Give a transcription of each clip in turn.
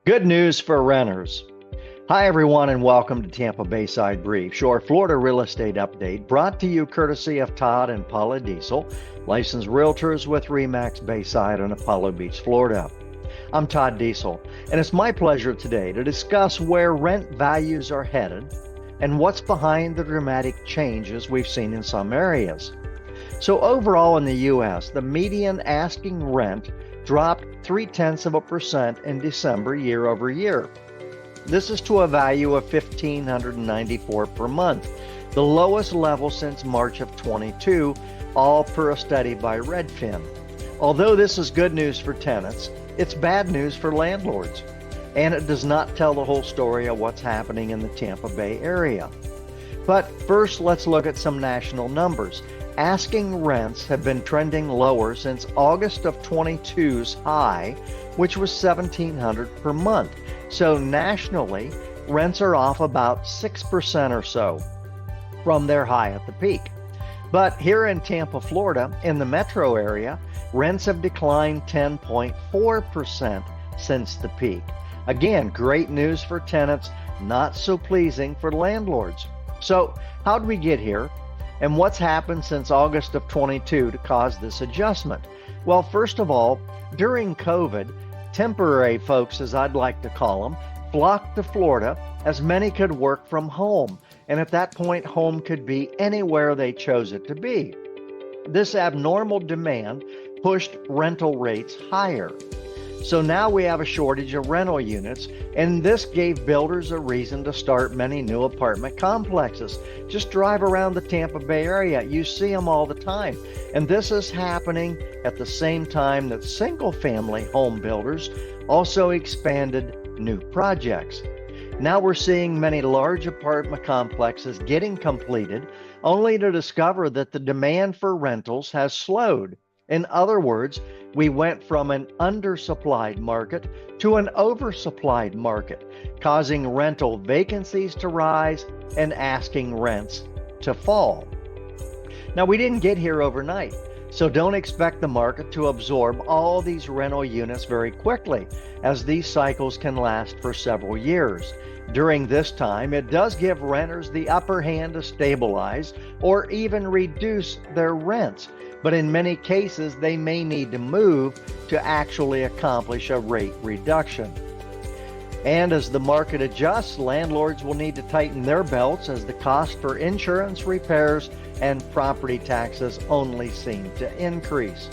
Good news for renters. Hi, everyone, and welcome to Tampa Bayside Brief, your Florida real estate update, brought to you courtesy of Todd and Paula Diesel, licensed realtors with RE/MAX Bayside in Apollo Beach, Florida. I'm Todd Diesel, and it's my pleasure today to discuss where rent values are headed and what's behind the dramatic changes we've seen in some areas. So overall in the U.S., the median asking rent dropped 0.3% in December year over year. This is to a value of $1,594 per month, the lowest level since March of 22, all per a study by Redfin. Although this is good news for tenants, it's bad news for landlords, and it does not tell the whole story of what's happening in the Tampa Bay area. But first, let's look at some national numbers. Asking rents have been trending lower since August of 22's high, which was $1,700 per month. So nationally, rents are off about 6% or so from their high at the peak. But here in Tampa, Florida, in the metro area, rents have declined 10.4% since the peak. Again, great news for tenants, not so pleasing for landlords. So how did we get here? And what's happened since August of 22 to cause this adjustment? Well, first of all, during COVID, temporary folks, as I'd like to call them, flocked to Florida as many could work from home. And at that point, home could be anywhere they chose it to be. This abnormal demand pushed rental rates higher. So now we have a shortage of rental units, and this gave builders a reason to start many new apartment complexes. Just drive around the Tampa Bay area, you see them all the time. And this is happening at the same time that single-family home builders also expanded new projects. Now we're seeing many large apartment complexes getting completed, only to discover that the demand for rentals has slowed. In other words, we went from an undersupplied market to an oversupplied market, causing rental vacancies to rise and asking rents to fall. Now, we didn't get here overnight, so don't expect the market to absorb all these rental units very quickly, as these cycles can last for several years. During this time, it does give renters the upper hand to stabilize or even reduce their rents. But in many cases, they may need to move to actually accomplish a rate reduction. And as the market adjusts, landlords will need to tighten their belts as the cost for insurance, repairs, and property taxes only seem to increase.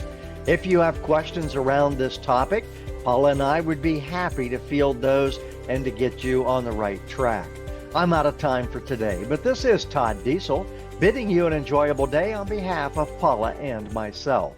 If you have questions around this topic, Paula and I would be happy to field those and to get you on the right track. I'm out of time for today, but this is Todd Diesel bidding you an enjoyable day on behalf of Paula and myself.